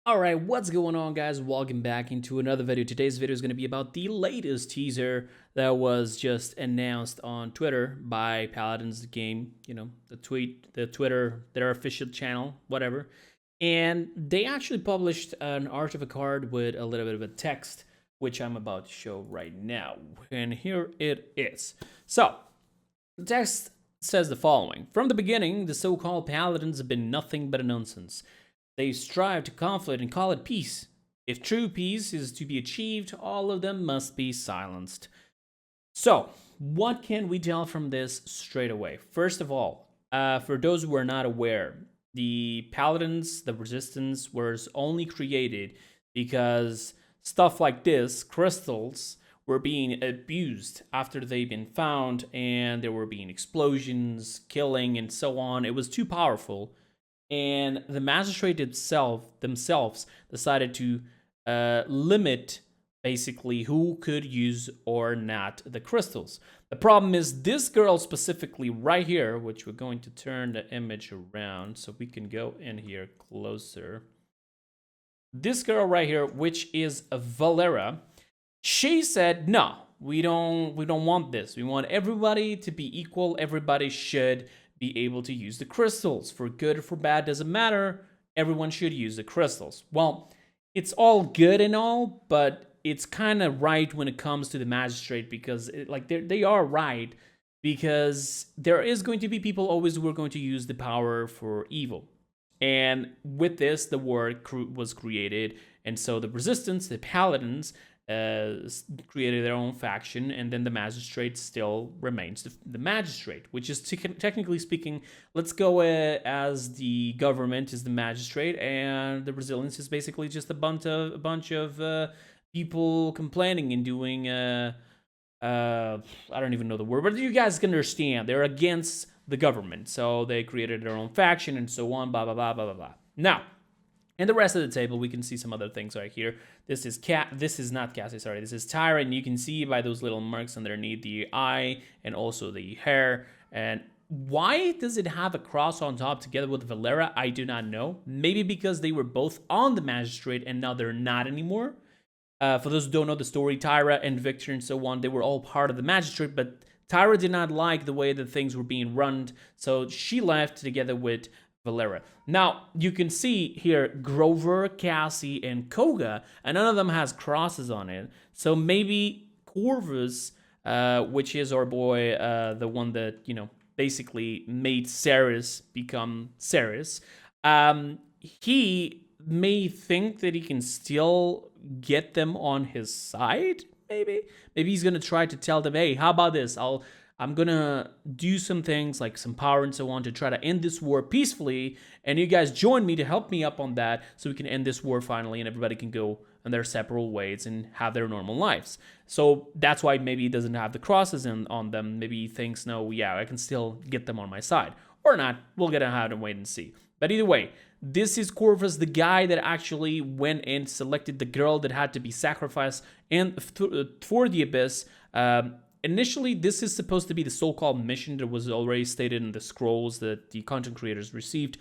Alright, what's going on, guys? Welcome back into another video. Today's video is going to be about the latest teaser that was just announced on Twitter by Paladins the Game. You know, the Twitter, their official channel, whatever. And they actually published an art of a card with a little bit of a text, which I'm about to show right now. And here it is. So, the text says the following. From the beginning, the so-called Paladins have been nothing but a nonsense. They strive to conflict and call it peace. If true peace is to be achieved, all of them must be silenced. So, what can we tell from this straight away? First of all, for those who are not aware, the Paladins, the Resistance, was only created because stuff like this, crystals, were being abused after they've been found, and there were being explosions, killing, and so on. It was too powerful. And the magistrate themselves decided to limit basically who could use or not the crystals. The problem is this girl specifically right here, which we're going to turn the image around so we can go in here closer. This girl right here, which is Valera, she said, no, we don't want this. We want everybody to be equal. Everybody should be able to use the crystals. For good or for bad, doesn't matter. Everyone should use the crystals. Well, it's all good and all, but it's kind of right when it comes to the magistrate, because they are right, because there is going to be people always who are going to use the power for evil. And with this, the war was created, and so the resistance, the paladins, created their own faction, and then the magistrate still remains the magistrate, which is technically speaking, let's go as the government is the magistrate, and the resilience is basically just a bunch of people complaining and doing I don't even know the word, but you guys can understand. They're against the government, so they created their own faction and so on, blah blah blah blah blah blah. Now, in the rest of the table, we can see some other things right here. This is not Cassie, sorry. This is Tyra, and you can see by those little marks underneath the eye and also the hair. And why does it have a cross on top together with Valera? I do not know. Maybe because they were both on the magistrate and now they're not anymore. For those who don't know the story, Tyra and Victor and so on, they were all part of the magistrate, but Tyra did not like the way that things were being run, so she left together with Valera. Now, you can see here Grover, Cassie, and Koga, and none of them has crosses on it. So maybe Corvus, which is our boy, the one that, you know, basically made Ceres become Ceres, he may think that he can still get them on his side, maybe he's gonna try to tell them, hey, how about this, I'm gonna do some things like some power and so on to try to end this war peacefully, and you guys join me to help me up on that so we can end this war finally and everybody can go on their separate ways and have their normal lives. So that's why maybe he doesn't have the crosses on them. Maybe he thinks, no, yeah, I can still get them on my side. Or not, we're gonna have to wait and see. But either way, this is Corvus, the guy that actually went and selected the girl that had to be sacrificed and for the Abyss. Initially, this is supposed to be the so-called mission that was already stated in the scrolls that the content creators received,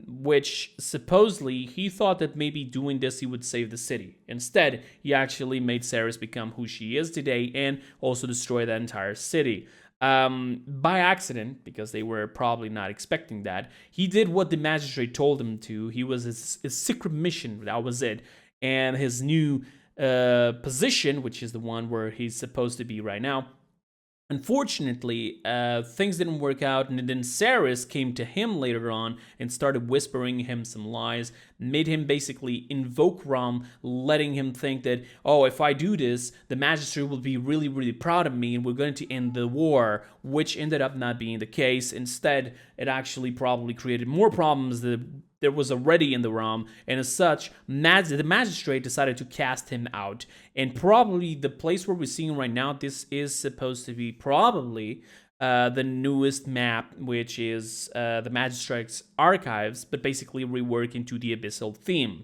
which supposedly he thought that maybe doing this he would save the city. Instead, he actually made Ceres become who she is today and also destroy the entire city. By accident, because they were probably not expecting that. He did what the magistrate told him to. He was his secret mission, that was it. And his new position, which is the one where he's supposed to be right now, unfortunately, things didn't work out, and then Ceres came to him later on and started whispering him some lies, made him basically invoke Rom, letting him think that, oh, if I do this, the magistrate will be really, really proud of me and we're going to end the war, which ended up not being the case. Instead, it actually probably created more problems than there was already in the realm, and as such, the magistrate decided to cast him out. And probably the place where we're seeing right now, this is supposed to be probably the newest map, which is the magistrate's archives, but basically rework into the abyssal theme.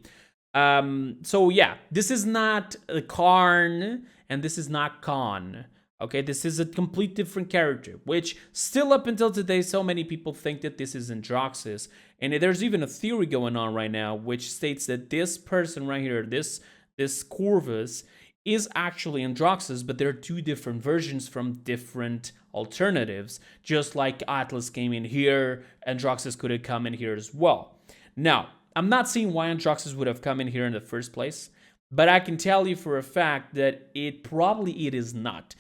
So yeah, this is not Karn, and this is not Khan. Okay, this is a complete different character, which still up until today, so many people think that this is Androxus. And there's even a theory going on right now, which states that this person right here, this Corvus, is actually Androxus, but there are two different versions from different alternatives. Just like Atlas came in here, Androxus could have come in here as well. Now, I'm not seeing why Androxus would have come in here in the first place, but I can tell you for a fact that it is not.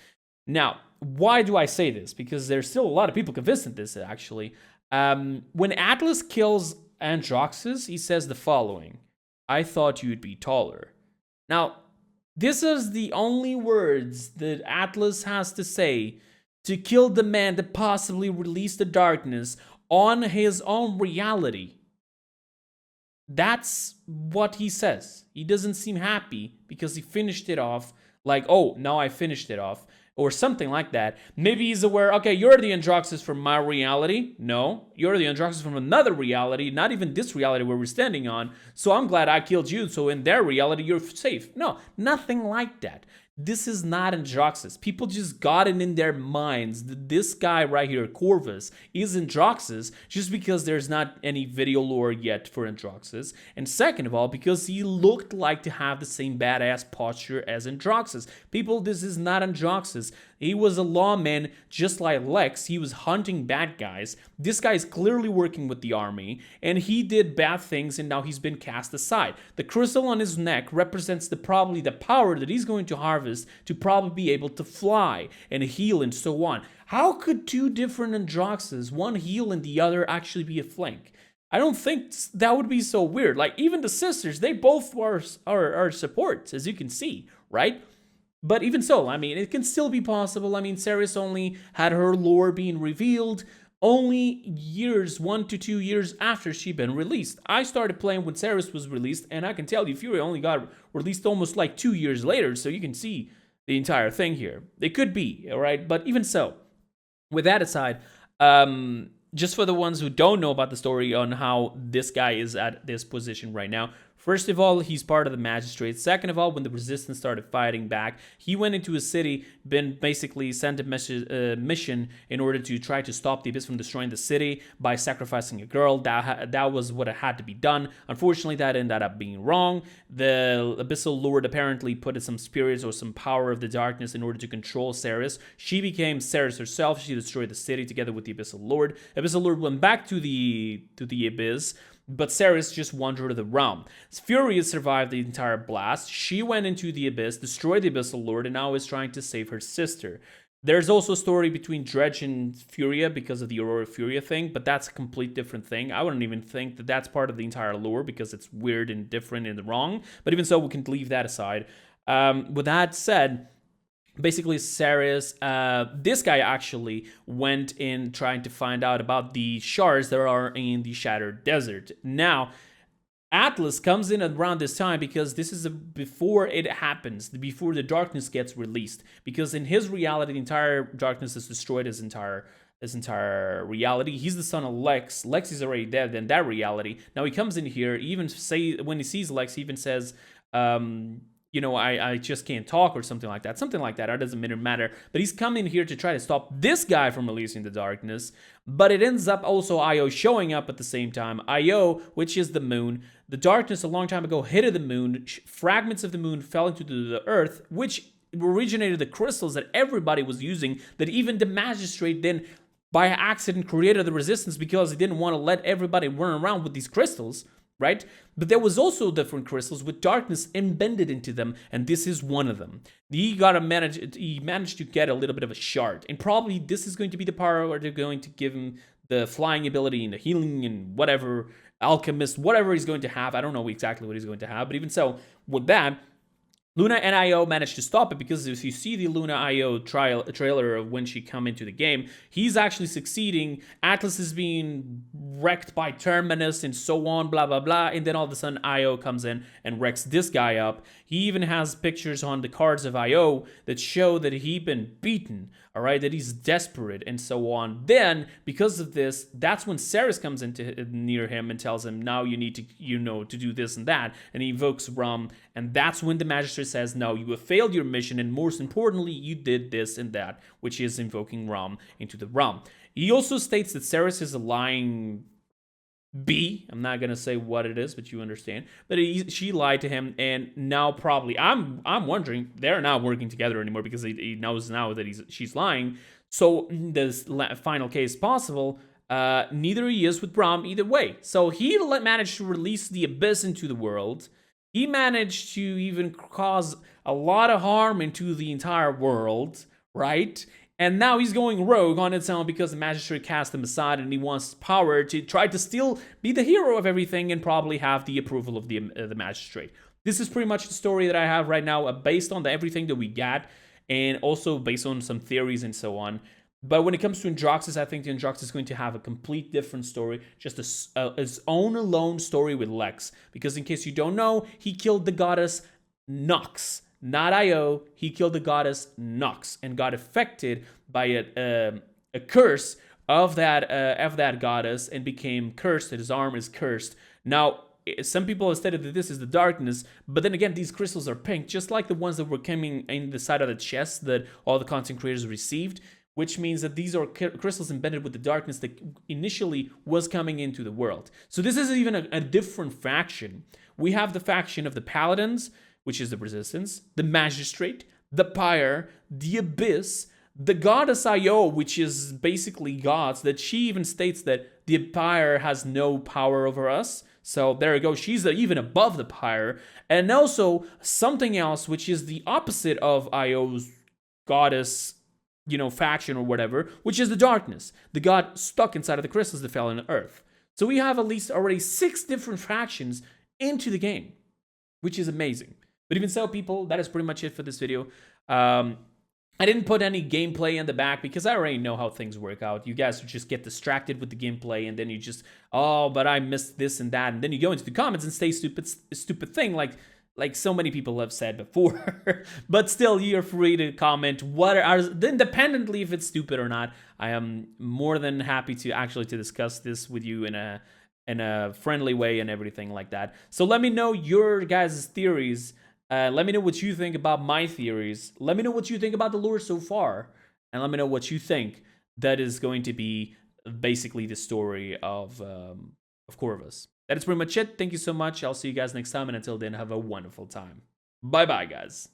Now, why do I say this? Because there's still a lot of people convinced in this, actually. When Atlas kills Androxus, he says the following: "I thought you'd be taller." Now, this is the only words that Atlas has to say to kill the man that possibly released the darkness on his own reality. That's what he says. He doesn't seem happy because he finished it off like, "Oh, now I finished it off," or something like that. Maybe he's aware, okay, you're the Androxus from my reality. No, you're the Androxus from another reality, not even this reality where we're standing on. So I'm glad I killed you, so in their reality, you're safe. No, nothing like that. This is not Androxus. People just got it in their minds that this guy right here, Corvus, is Androxus just because there's not any video lore yet for Androxus. And second of all, because he looked like to have the same badass posture as Androxus. People, this is not Androxus. He was a lawman just like Lex. He was hunting bad guys. This guy is clearly working with the army, and he did bad things, and now he's been cast aside. The crystal on his neck represents probably the power that he's going to harvest to probably be able to fly and heal and so on. How could two different Androxus, one heal and the other actually be a flank? I don't think that would be so weird. Like, even the sisters, they both are supports, as you can see, right? But even so, I mean, it can still be possible. I mean, Ceres only had her lore being revealed only years, 1 to 2 years after she'd been released. I started playing when Ceres was released, and I can tell you, Fury only got released almost like 2 years later, so you can see the entire thing here. It could be, all right? But even so, with that aside, just for the ones who don't know about the story on how this guy is at this position right now, first of all, he's part of the magistrates. Second of all, when the resistance started fighting back, he went into a city, been basically sent a mission in order to try to stop the Abyss from destroying the city by sacrificing a girl. That was what had to be done. Unfortunately, that ended up being wrong. The Abyssal Lord apparently put some spirits or some power of the darkness in order to control Ceres. She became Ceres herself. She destroyed the city together with the Abyssal Lord. Abyssal Lord went back to the Abyss, but Ceres just wandered the realm. Fury survived the entire blast. She went into the Abyss, destroyed the Abyssal Lord, and now is trying to save her sister. There's also a story between Dredge and Furia because of the Aurora Furia thing, but that's a complete different thing. I wouldn't even think that that's part of the entire lore because it's weird and different and wrong. But even so, we can leave that aside. With that said, basically, Ceres, this guy actually went in trying to find out about the shards that are in the Shattered Desert. Now, Atlas comes in around this time because this is before it happens, before the darkness gets released. Because in his reality, the entire darkness has destroyed his entire reality. He's the son of Lex. Lex is already dead in that reality. Now he comes in here, when he sees Lex, he even says, I just can't talk or something like that. Something like that. It doesn't matter. But he's coming here to try to stop this guy from releasing the darkness. But it ends up also Io showing up at the same time. Io, which is the moon. The darkness a long time ago hit the moon. Fragments of the moon fell into the earth, which originated the crystals that everybody was using, that even the magistrate then by accident created the resistance because he didn't want to let everybody run around with these crystals. Right? But there was also different crystals with darkness embedded into them, and this is one of them. He managed to get a little bit of a shard, and probably this is going to be the power where they're going to give him the flying ability and the healing and whatever, alchemist, whatever he's going to have. I don't know exactly what he's going to have, but even so, with that, Luna and Io managed to stop it because if you see the Luna Io trailer of when she come into the game, he's actually succeeding. Atlas is being wrecked by Terminus and so on, blah, blah, blah. And then all of a sudden Io comes in and wrecks this guy up. He even has pictures on the cards of Io that show that he'd been beaten, all right, that he's desperate and so on. Then, because of this, that's when Ceres comes near him and tells him, now you need to, to do this and that. And he evokes Rum. And that's when the magistrate magistrate says, no, you have failed your mission, and most importantly, you did this and that, which is invoking Ram into the realm. He also states that Ceres is a lying B. I'm not gonna say what it is, but you understand. But she lied to him, and now probably I'm wondering they're not working together anymore because he knows now that she's lying. So this final case possible, neither he is with Brahm either way. So he managed to release the abyss into the world. He managed to even cause a lot of harm into the entire world, right? And now he's going rogue on its own because the magistrate cast him aside and he wants power to try to still be the hero of everything and probably have the approval of the magistrate. This is pretty much the story that I have right now, based on everything that we got and also based on some theories and so on. But when it comes to Androxus, I think the Androxus is going to have a complete different story, just his own alone story with Lex. Because in case you don't know, he killed the goddess Nox. Not Io, he killed the goddess Nox and got affected by a curse of that goddess and became cursed. His arm is cursed. Now, some people have stated that this is the darkness, but then again, these crystals are pink, just like the ones that were coming in the side of the chest that all the content creators received, which means that these are crystals embedded with the darkness that initially was coming into the world. So this is even a different faction. We have the faction of the Paladins, which is the Resistance, the Magistrate, the Pyre, the Abyss, the Goddess Io, which is basically gods, that she even states that the Pyre has no power over us. So there you go, she's even above the Pyre. And also something else, which is the opposite of Io's goddess, faction or whatever, which is the Darkness, the god stuck inside of the crystals that fell on Earth. So we have at least already 6 different factions into the game, which is amazing. But even so, people, that is pretty much it for this video. I didn't put any gameplay in the back because I already know how things work out. You guys just get distracted with the gameplay and then you just, oh, but I missed this and that. And then you go into the comments and say stupid thing like so many people have said before. But still, you're free to comment independently if it's stupid or not. I am more than happy to discuss this with you in a friendly way and everything like that. So let me know your guys' theories. Let me know what you think about my theories. Let me know what you think about the lore so far. And let me know what you think that is going to be basically the story of Corvus. That is pretty much it. Thank you so much. I'll see you guys next time. And until then, have a wonderful time. Bye-bye, guys.